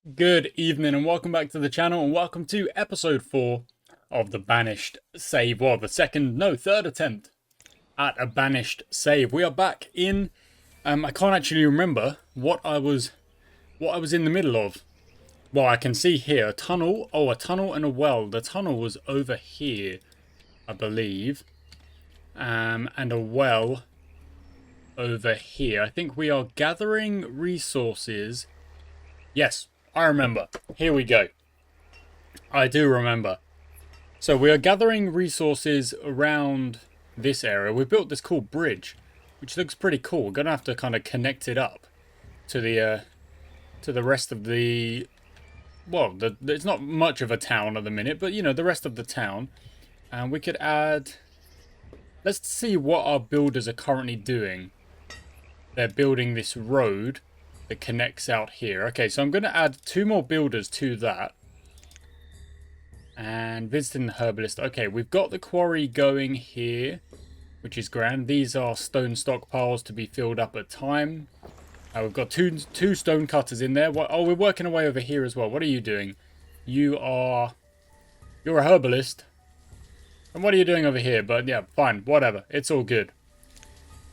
Good evening and welcome back to the channel and welcome to episode 4 of the Banished save. Well, third attempt at a Banished save. We are back in, I can't actually remember what I was in the middle of. Well, I can see here a tunnel. Oh, a tunnel and a well. The tunnel was over here, I believe. And a well over here. I think we are gathering resources. Yes, I remember. Here we go. I do remember. So we are gathering resources around this area. We built this cool bridge, which looks pretty cool. We're gonna have to kind of connect it up to the rest of the. Well, it's not much of a town at the minute, but you know the rest of the town. And we could add. Let's see what our builders are currently doing. They're building this road that connects out here. Okay, so I'm going to add 2 more builders to that. And visiting the herbalist. Okay, we've got the quarry going here, which is grand. These are stone stockpiles to be filled up at time. We've got two stone cutters in there. Oh, we're working away over here as well. What are you doing? You're a herbalist. And what are you doing over here? But yeah, fine, whatever. It's all good.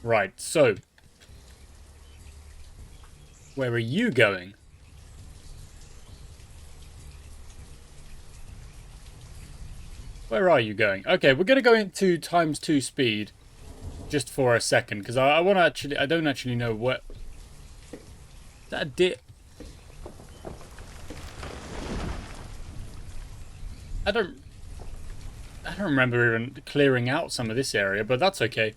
Right, so where are you going? Where are you going? Okay, we're going to go into ×2 speed just for a second because I want to actually. I don't actually know what. That did. I don't remember even clearing out some of this area, but that's okay.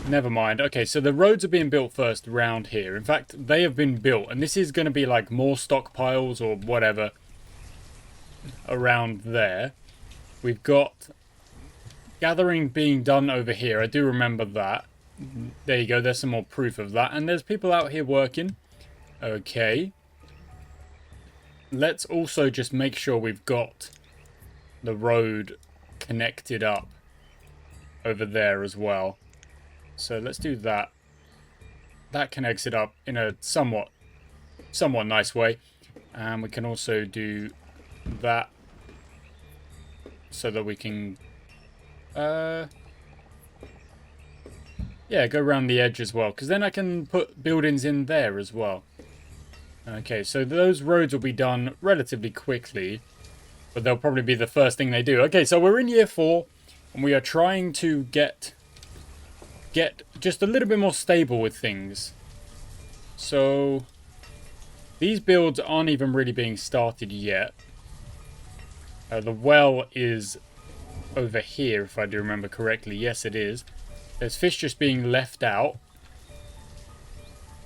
Never mind. Okay, so the roads are being built first around here. In fact, they have been built, and this is going to be like more stockpiles or whatever around there. We've got gathering being done over here. I do remember that. There you go. There's some more proof of that. And there's people out here working. Okay. Let's also just make sure we've got the road connected up over there as well. So let's do that. That connects it up in a somewhat nice way. And we can also do that so that we can yeah, go around the edge as well, because then I can put buildings in there as well. Okay, so those roads will be done relatively quickly, but they'll probably be the first thing they do. Okay, so we're in year 4 and we are trying to get just a little bit more stable with things. So these builds aren't even really being started yet. The well is over here, if I do remember correctly. Yes, it is. There's fish just being left out,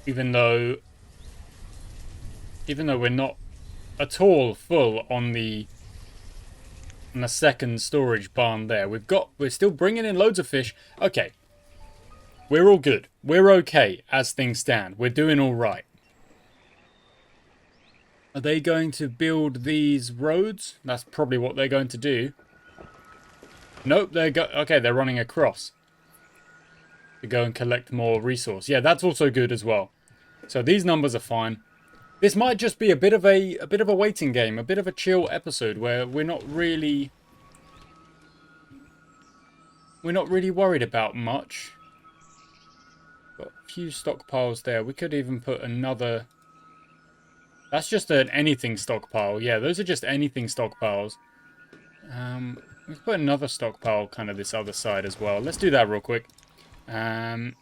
even though we're not at all full on the second storage barn there. We're still bringing in loads of fish. Okay. We're all good. We're okay as things stand. We're doing all right. Are they going to build these roads? That's probably what they're going to do. Nope, okay, they're running across to go and collect more resource. Yeah, that's also good as well. So these numbers are fine. This might just be a bit of a waiting game, a bit of a chill episode where we're not really worried about much. Got a few stockpiles there. We could even put another. That's just an anything stockpile. Yeah, those are just anything stockpiles. We can put another stockpile kind of this other side as well. Let's do that real quick. Because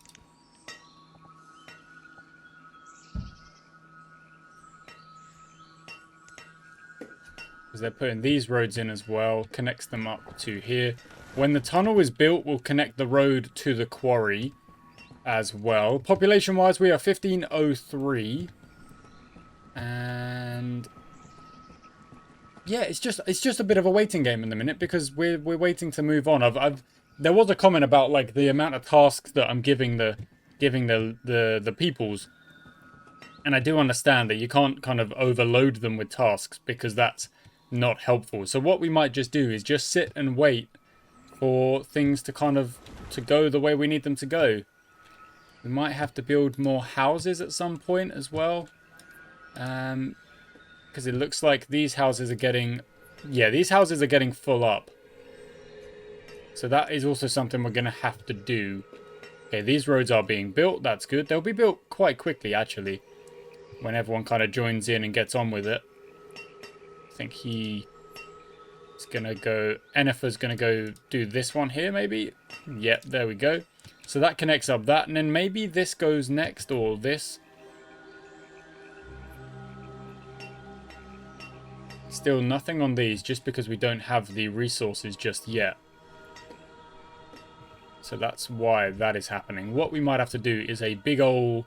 they're putting these roads in as well. Connects them up to here. When the tunnel is built, we'll connect the road to the quarry as well. Population-wise, we are 1503. And yeah, it's just a bit of a waiting game in the minute because we're waiting to move on. There was a comment about like the amount of tasks that I'm giving the peoples, and I do understand that you can't kind of overload them with tasks because that's not helpful. So what we might just do is just sit and wait for things to go the way we need them to go. We might have to build more houses at some point as well. Because it looks like these houses are getting... Yeah, these houses are getting full up. So that is also something we're going to have to do. Okay, these roads are being built. That's good. They'll be built quite quickly, actually. When everyone kind of joins in and gets on with it. I think he is going to go... Ennifer's going to go do this one here, maybe? Yep, there we go. So that connects up that. And then maybe this goes next, or this. Still nothing on these, just because we don't have the resources just yet. So that's why that is happening. What we might have to do is a big old...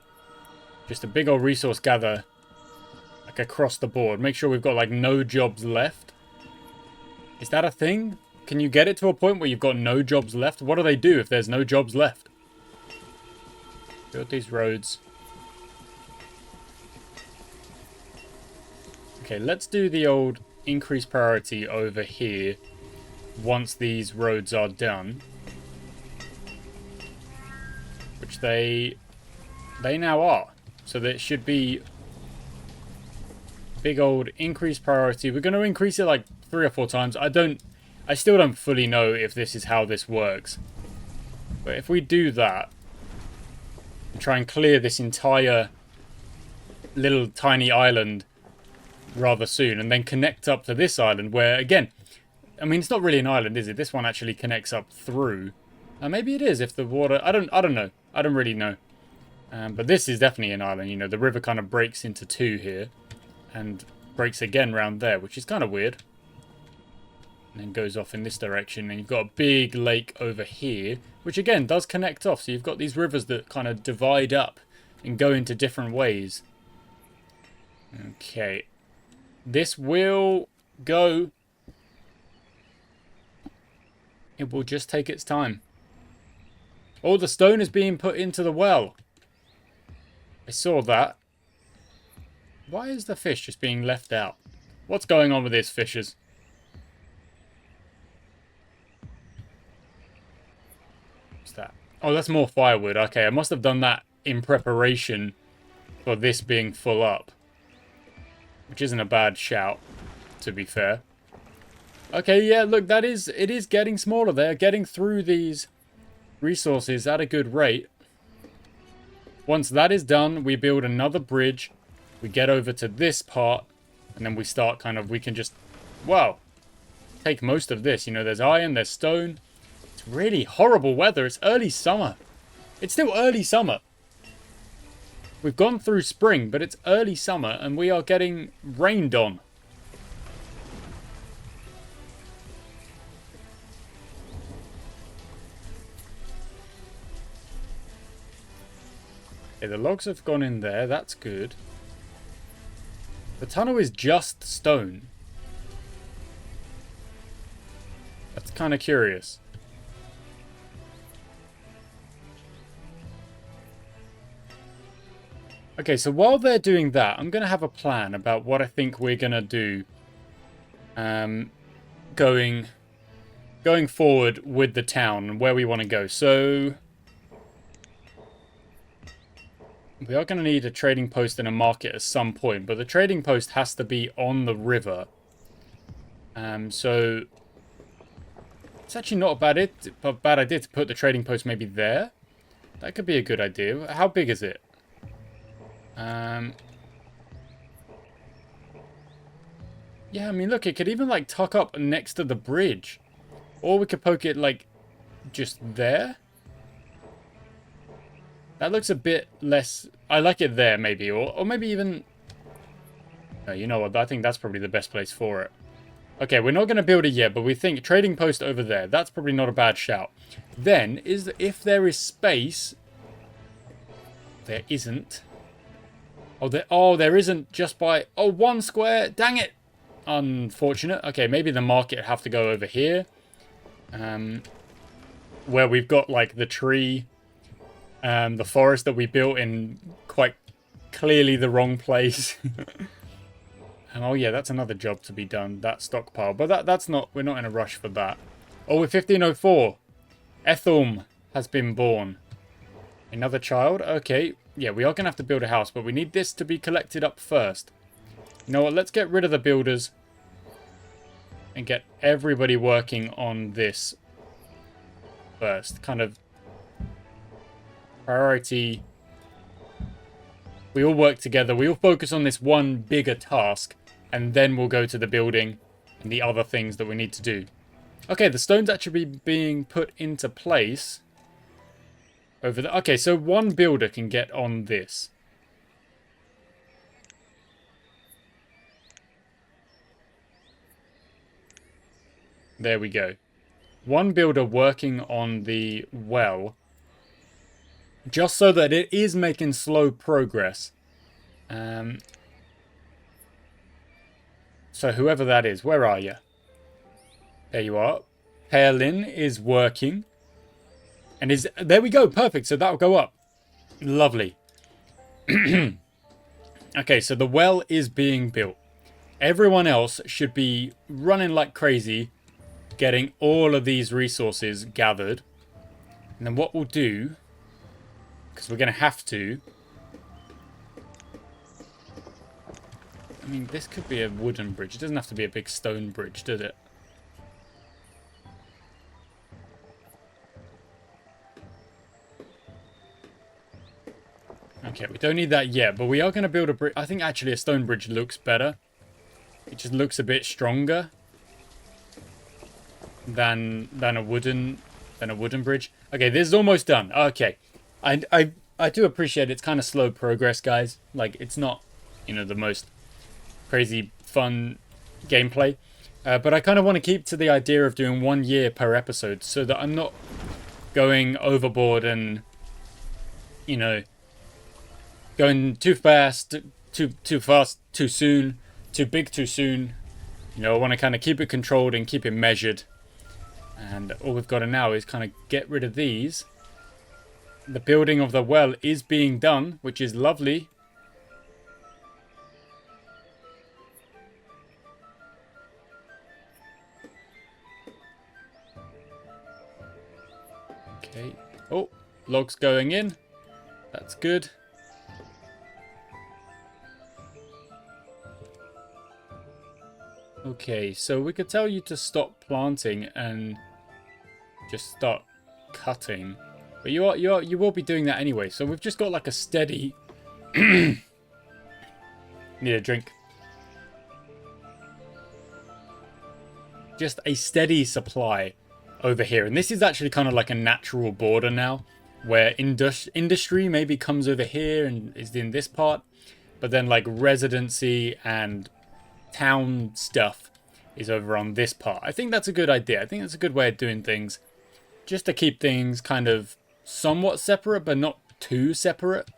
Just a big old resource gather, like across the board. Make sure we've got like no jobs left. Is that a thing? Can you get it to a point where you've got no jobs left? What do they do if there's no jobs left? Build these roads. Okay, let's do the old increase priority over here once these roads are done. Which they now are. So that should be big old increase priority. We're going to increase it like 3 or 4 times. I still don't fully know if this is how this works. But if we do that and try and clear this entire little tiny island rather soon and then connect up to this island where, again, I mean, it's not really an island, is it? This one actually connects up through. Maybe it is if the water... I don't know. I don't really know. But this is definitely an island. You know, the river kind of breaks into 2 here. And breaks again round there, which is kind of weird. And then goes off in this direction. And you've got a big lake over here, which again does connect off. So you've got these rivers that kind of divide up and go into different ways. Okay. This will go. It will just take its time. Oh, the stone is being put into the well. I saw that. Why is the fish just being left out? What's going on with these fishes? What's that? Oh, that's more firewood. Okay, I must have done that in preparation for this being full up. Which isn't a bad shout, to be fair. Okay, yeah, look, it is getting smaller. They're getting through these resources at a good rate. Once that is done, we build another bridge. We get over to this part. And then we start kind of, we can just, wow, take most of this. You know, there's iron, there's stone. It's really horrible weather. It's early summer. It's still early summer. We've gone through spring, but it's early summer and we are getting rained on. Okay, the logs have gone in there. That's good. The tunnel is just stone. That's kind of curious. Okay, so while they're doing that, I'm going to have a plan about what I think we're going to do going forward with the town and where we want to go. So we are going to need a trading post and a market at some point, but the trading post has to be on the river. So it's actually not a bad idea to put the trading post maybe there. That could be a good idea. How big is it? Yeah, I mean, look, it could even, like, tuck up next to the bridge. Or we could poke it, like, just there. That looks a bit less... I like it there, maybe. Or maybe even... No, you know what? I think that's probably the best place for it. Okay, we're not going to build it yet, but we think trading post over there. That's probably not a bad shout. Then, if there is space... There isn't... there isn't just by... Oh, 1 square. Dang it. Unfortunate. Okay, maybe the market would have to go over here. Where we've got, like, the tree... the forest that we built in quite clearly the wrong place. Oh, yeah, that's another job to be done. That stockpile. But that's not... We're not in a rush for that. Oh, we're 1504. Ethelm has been born. Another child? Okay. Yeah, we are going to have to build a house, but we need this to be collected up first. You know what? Let's get rid of the builders and get everybody working on this first. Kind of priority. We all work together. We all focus on this one bigger task, and then we'll go to the building and the other things that we need to do. Okay, the stone's actually being put into place over there. Okay, so one builder can get on this. There we go. One builder working on the well, just so that it is making slow progress. So whoever that is, where are you? There you are. Perlin is working. And is there we go, perfect. So that'll go up. Lovely. Okay, so the well is being built. Everyone else should be running like crazy, getting all of these resources gathered. And then what we'll do, because we're going to have to... I mean, this could be a wooden bridge. It doesn't have to be a big stone bridge, does it? Okay, we don't need that yet, but we are going to build a bridge. I think actually a stone bridge looks better. It just looks a bit stronger than a wooden bridge. Okay, this is almost done. Okay, I do appreciate it's kind of slow progress, guys. Like, it's not, you know, the most crazy fun gameplay, but I kind of want to keep to the idea of doing 1 year per episode, so that I'm not going overboard and, you know, going too fast, too fast, too soon, too big, too soon. You know, I want to kind of keep it controlled and keep it measured. And all we've got to now is kind of get rid of these. The building of the well is being done, which is lovely. Okay. Oh, logs going in. That's good. Okay, so we could tell you to stop planting and just start cutting, but you will be doing that anyway. So we've just got like a steady. Need a drink. Just a steady supply over here, and this is actually kind of like a natural border now, where industry maybe comes over here and is in this part, but then like residency and town stuff is over on this part. I think that's a good idea. I think that's a good way of doing things, just to keep things kind of somewhat separate, but not too separate.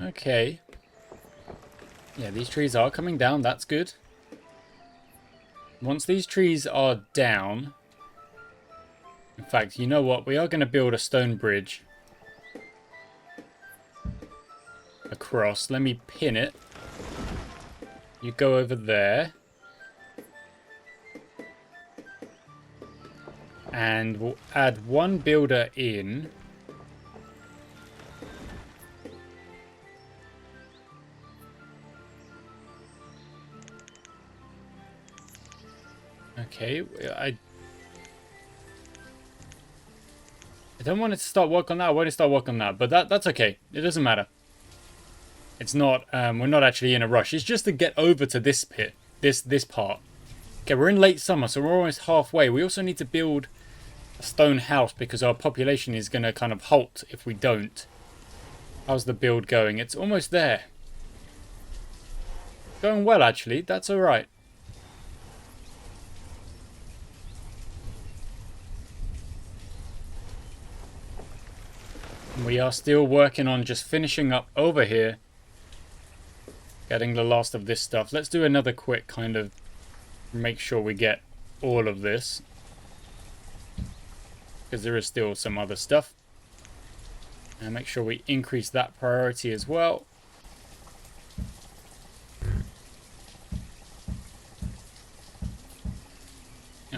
Okay. Yeah, these trees are coming down. That's good. Once these trees are down... In fact, you know what? We are going to build a stone bridge across. Let me pin it. You go over there. And we'll add one builder in. Okay, I don't want it to start work on that. I want to start work on that, but that's okay. It doesn't matter. It's not. We're not actually in a rush. It's just to get over to this pit, this part. Okay, we're in late summer, so we're almost halfway. We also need to build a stone house because our population is going to kind of halt if we don't. How's the build going? It's almost there. Going well, actually. That's all right. We are still working on just finishing up over here. Getting the last of this stuff. Let's do another quick kind of make sure we get all of this. Because there is still some other stuff. And make sure we increase that priority as well.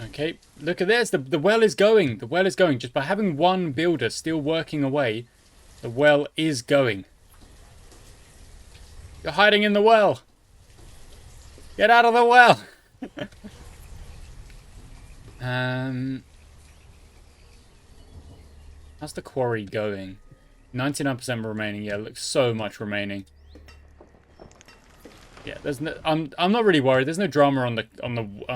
Okay, look at this. The well is going. The well is going. Just by having one builder still working away, the well is going. You're hiding in the well. Get out of the well. How's the quarry going? 99% remaining. Yeah, looks so much remaining. Yeah, there's no. I'm not really worried. There's no drama on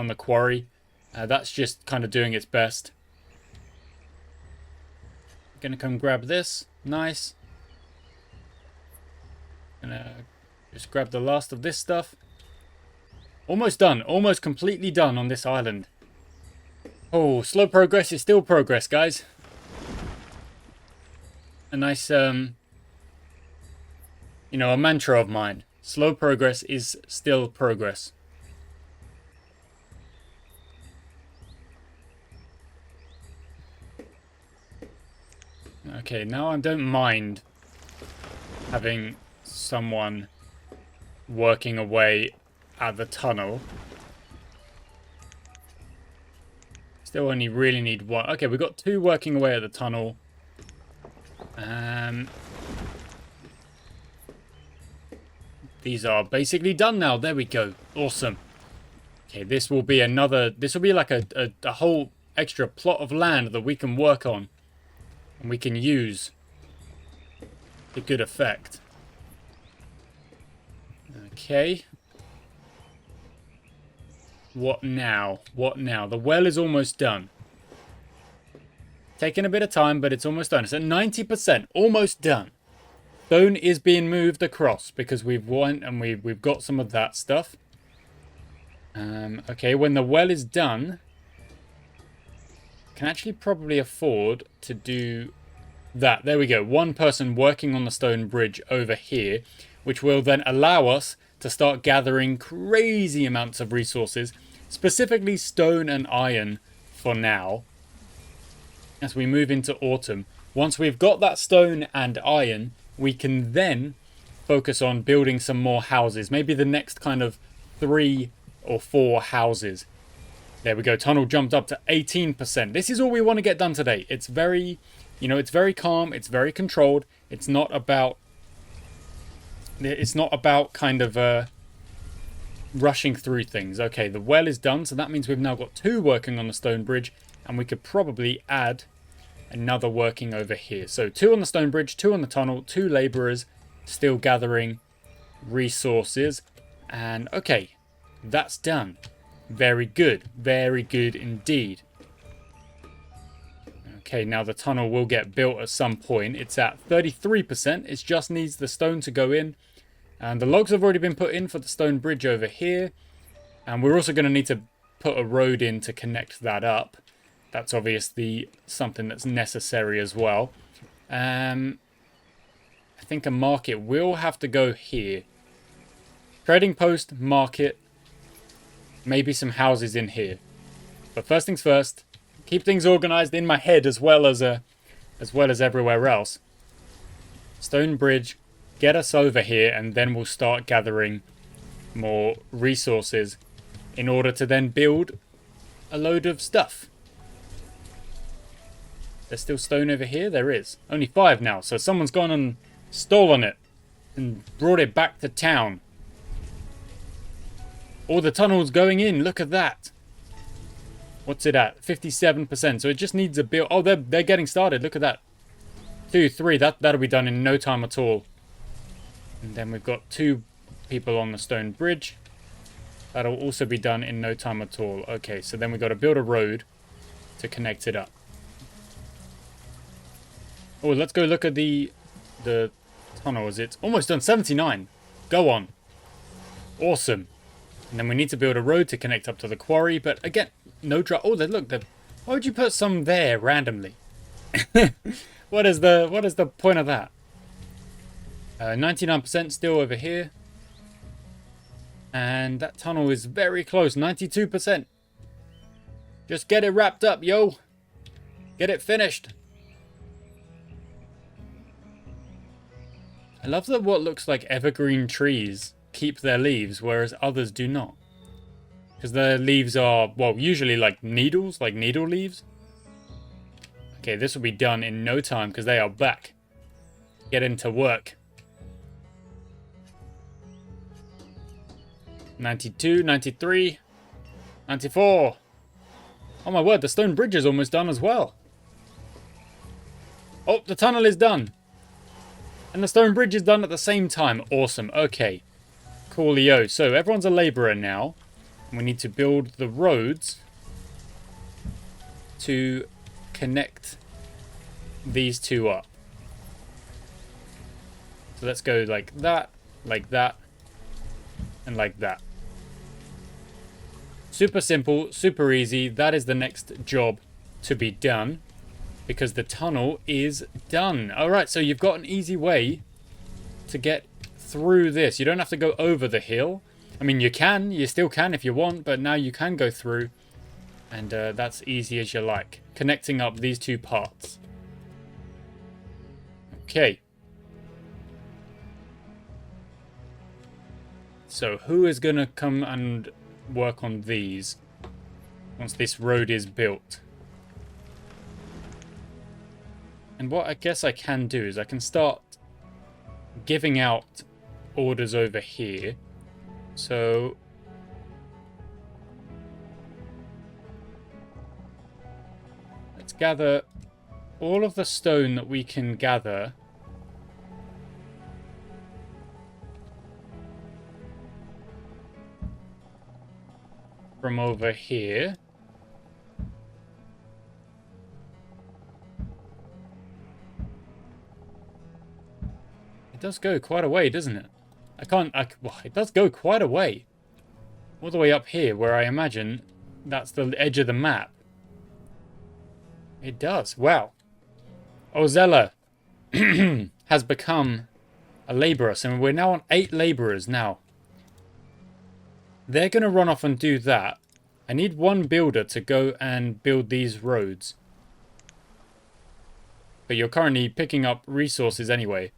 the quarry. That's just kind of doing its best. Gonna come grab this. Nice. Gonna just grab the last of this stuff. Almost done. Almost completely done on this island. Oh, slow progress is still progress, guys. A nice, you know, a mantra of mine. Slow progress is still progress. Okay, now I don't mind having someone working away at the tunnel. Still only really need one. Okay, we've got 2 working away at the tunnel. These are basically done now. There we go. Awesome. Okay, this will be another... This will be like a whole extra plot of land that we can work on. And we can use to good effect. Okay. What now? What now? The well is almost done. Taking a bit of time, but it's almost done. It's at 90%. Almost done. Stone is being moved across because we've won and we've got some of that stuff. Okay, when the well is done, can actually probably afford to do that. There we go. One person working on the stone bridge over here, which will then allow us to start gathering crazy amounts of resources, specifically stone and iron for now. As we move into autumn, once we've got that stone and iron, we can then focus on building some more houses. Maybe the next kind of 3 or 4 houses. There we go. Tunnel jumped up to 18%. This is all we want to get done today. It's very, you know, it's very calm. It's very controlled. It's not about kind of rushing through things. Okay, the well is done. So that means we've now got 2 working on the stone bridge. And we could probably add another working over here. So 2 on the stone bridge, 2 on the tunnel, 2 laborers still gathering resources. And okay, that's done. Very good. Very good indeed. Okay, now the tunnel will get built at some point. It's at 33%. It just needs the stone to go in. And the logs have already been put in for the stone bridge over here. And we're also going to need to put a road in to connect that up. That's obviously something that's necessary as well. I think a market will have to go here. Trading post, market, maybe some houses in here. But first things first, keep things organized in my head as well as everywhere else. Stone bridge, get us over here, and then we'll start gathering more resources in order to then build a load of stuff. There's still stone over here? There is. Only 5 now, so someone's gone and stolen it and brought it back to town. Oh, the tunnel's going in. Look at that. What's it at? 57%. So it just needs a build. Oh, they're getting started. Look at that. 2, 3. That'll be done in no time at all. And then we've got 2 people on the stone bridge. That'll also be done in no time at all. Okay, so then we've got to build a road to connect it up. Oh, let's go look at the tunnel. Is it almost done? 79. Go on. Awesome. And then we need to build a road to connect up to the quarry. But again, no drop. Oh, look. Why would you put some there randomly? What is the point of that? 99% still over here. And that tunnel is very close. 92%. Just get it wrapped up, yo. Get it finished. I love that what looks like evergreen trees keep their leaves, whereas others do not. Because the leaves are, well, usually like needles, like needle leaves. Okay, this will be done in no time because they are back. Get into work. 92, 93, 94. Oh my word, the stone bridge is almost done as well. Oh, the tunnel is done. And the stone bridge is done at the same time. Awesome. Okay. Coolio. So everyone's a labourer now. We need to build the roads to connect these two up. So let's go like that, and like that. Super simple, super easy. That is the next job to be done because the tunnel is done. All right, so you've got an easy way to get through this. You don't have to go over the hill. I mean, you still can if you want, but now you can go through, and that's easy as you like. Connecting up these two parts. Okay. So who is going to come and work on these once this road is built? And what I guess I can do is I can start giving out orders over here. So let's gather all of the stone that we can gather from over here. It does go quite a way, doesn't it? Well, it does go quite a way. All the way up here, where I imagine that's the edge of the map. It does. Wow. Ozella has become a labourer. So we're now on 8 labourers now. They're going to run off and do that. I need one builder to go and build these roads. But you're currently picking up resources anyway.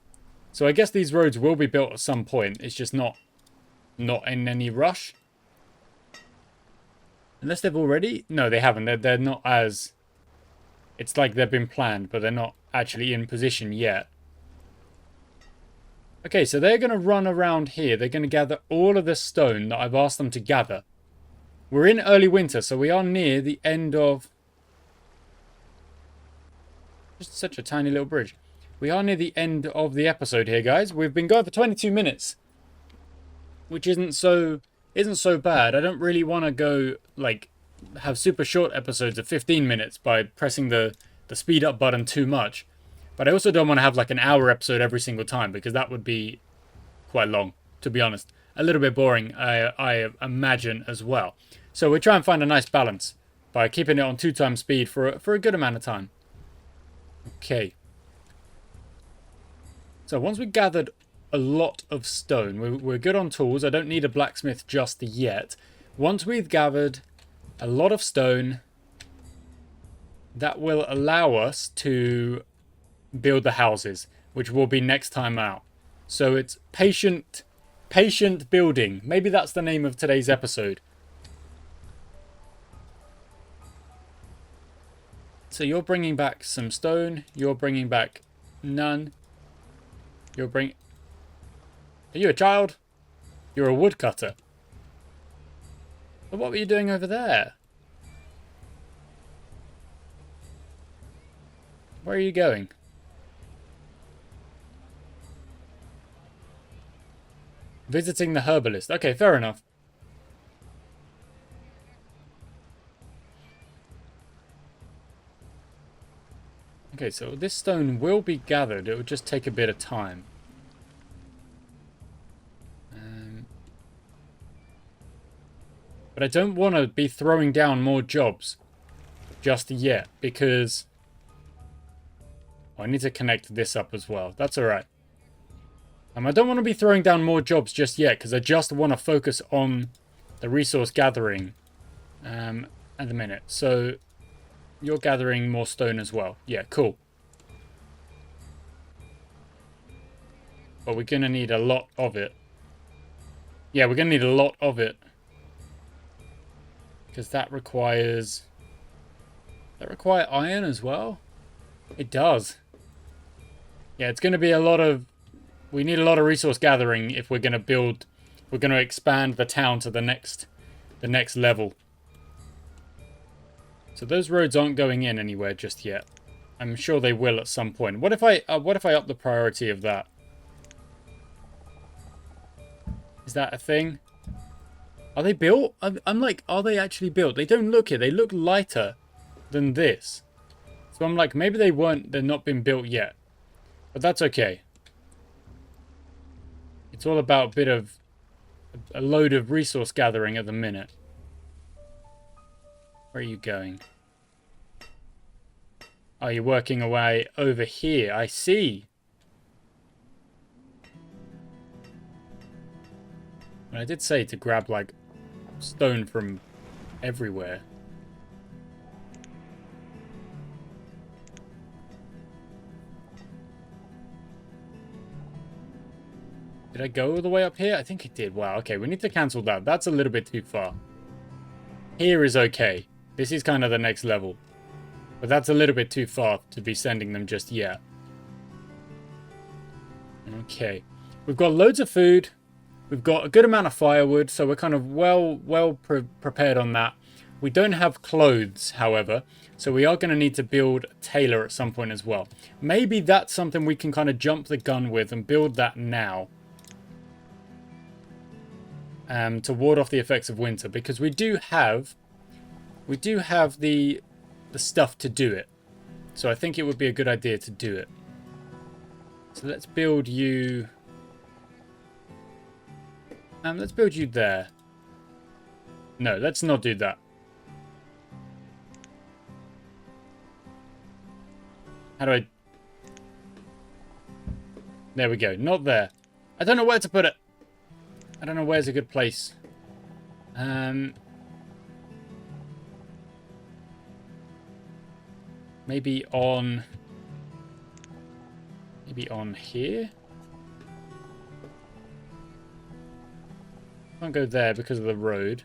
So I guess these roads will be built at some point. It's just not in any rush. Unless they've already... No, they haven't. They're not as... It's like they've been planned, but they're not actually in position yet. Okay, so they're going to run around here. They're going to gather all of the stone that I've asked them to gather. We're in early winter, so we are near the end of... Just such a tiny little bridge. We are near the end of the episode here, guys. We've been going for 22 minutes. Which isn't so bad. I don't really want to go, like, have super short episodes of 15 minutes by pressing the speed up button too much. But I also don't want to have, like, an hour episode every single time, because that would be quite long, to be honest. A little bit boring, I imagine, as well. So we try and find a nice balance by keeping it on 2 times speed for a good amount of time. Okay. So once we've gathered a lot of stone, we're good on tools. I don't need a blacksmith just yet. Once we've gathered a lot of stone, that will allow us to build the houses, which will be next time out. So it's patient building. Maybe that's the name of today's episode. So you're bringing back some stone. You're bringing back none. Are you a child? You're a woodcutter. But what were you doing over there? Where are you going? Visiting the herbalist. Okay, fair enough. Okay, so this stone will be gathered. It will just take a bit of time. But I don't want to be throwing down more jobs just yet, because I need to connect this up as well. That's alright. I don't want to be throwing down more jobs just yet, because I just want to focus on the resource gathering at the minute. So you're gathering more stone as well. Yeah, cool. But we're going to need a lot of it. Yeah, we're going to need a lot of it. Because that requires... That require iron as well? It does. Yeah, it's going to be a lot of... We need a lot of resource gathering if we're going to build... We're going to expand the town to the next level. So those roads aren't going in anywhere just yet. I'm sure they will at some point. What if I up the priority of that? Is that a thing? Are they built? I'm like, are they actually built? They don't look it. They look lighter than this. So I'm like, maybe they're not been built yet. But that's okay. It's all about a load of resource gathering at the minute. Where are you going? Oh, you're working away over here. I see. I did say to grab, like, stone from everywhere. Did I go all the way up here? I think it did. Wow, okay, we need to cancel that. That's a little bit too far. Here is okay. This is kind of the next level. But that's a little bit too far to be sending them just yet. Okay. We've got loads of food. We've got a good amount of firewood, so we're kind of well prepared on that. We don't have clothes, however, so we are going to need to build a tailor at some point as well. Maybe that's something we can kind of jump the gun with and build that now. To ward off the effects of winter, because we do have the stuff to do it. So I think it would be a good idea to do it. So let's build you... let's build you there. No, let's not do that. How do I... There we go. Not there. I don't know where to put it. I don't know where's a good place. Maybe on here? Can't go there because of the road.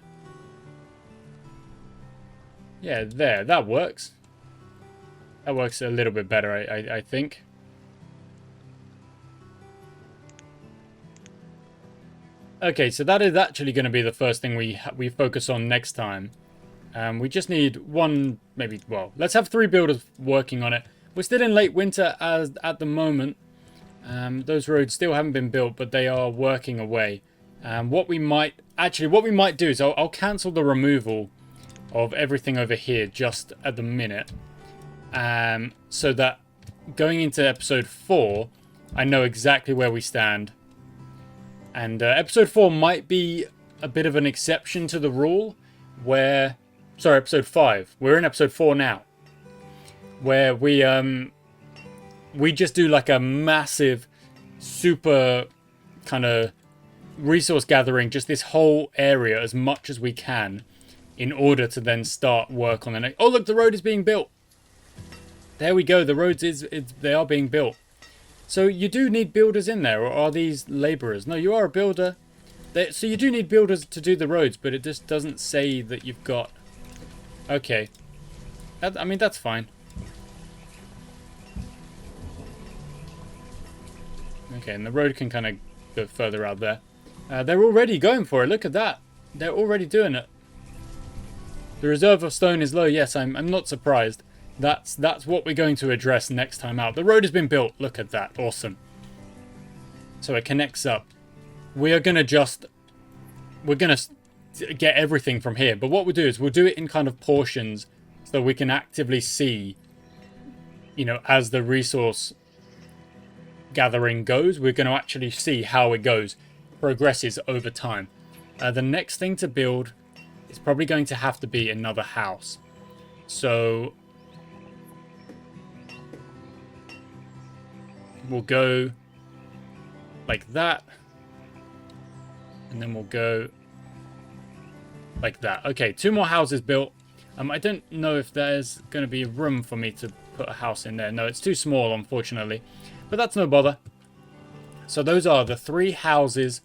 Yeah, there. That works. That works a little bit better, I think. Okay, so that is actually going to be the first thing we focus on next time. We just need one, maybe, well, let's have 3 builders working on it. We're still in late winter at the moment. Those roads still haven't been built, but they are working away. What we might do is I'll cancel the removal of everything over here just at the minute. So that going into episode 4, I know exactly where we stand. And episode 4 might be a bit of an exception to the rule where... Sorry, episode 5. We're in episode 4 now. Where we just do like a massive, super kind of resource gathering, just this whole area as much as we can in order to then start work on the next... Oh, look, the road is being built. There we go. The roads they are being built. So you do need builders in there, or are these laborers? No, you are a builder. So you do need builders to do the roads, but it just doesn't say that you've got... Okay. I mean, that's fine. Okay, and the road can kind of go further out there. They're already going for it. Look at that. They're already doing it. The reserve of stone is low. Yes, I'm not surprised. That's what we're going to address next time out. The road has been built. Look at that. Awesome. So it connects up. We're going to get everything from here. But what we'll do is we'll do it in kind of portions so we can actively see, you know, as the resource gathering goes, we're going to actually see how it goes, progresses over time. The next thing to build is probably going to have to be another house. So we'll go like that, and then we'll go like that. Okay, 2 more houses built. I don't know if there's going to be room for me to put a house in there. No, it's too small, unfortunately. But that's no bother. So those are the 3 houses,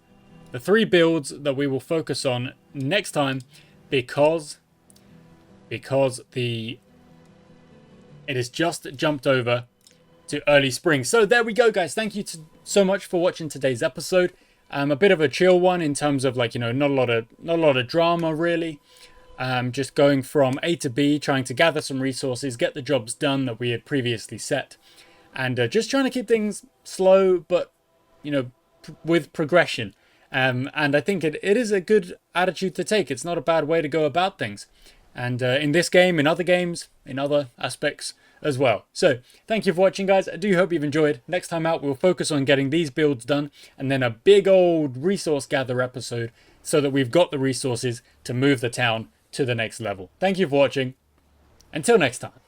the 3 builds that we will focus on next time, because because it has just jumped over to early spring. So there we go, guys. Thank you so much for watching today's episode. A bit of a chill one in terms of, like, you know, not a lot of drama really. Just going from A to B, trying to gather some resources, get the jobs done that we had previously set, and just trying to keep things slow, but, you know, with progression. And I think it is a good attitude to take. It's not a bad way to go about things. And in this game, in other games, in other aspects as well. So thank you for watching, guys. I do hope you've enjoyed. Next time out, we'll focus on getting these builds done, and then a big old resource gather episode so that we've got the resources to move the town to the next level. Thank you for watching. Until next time.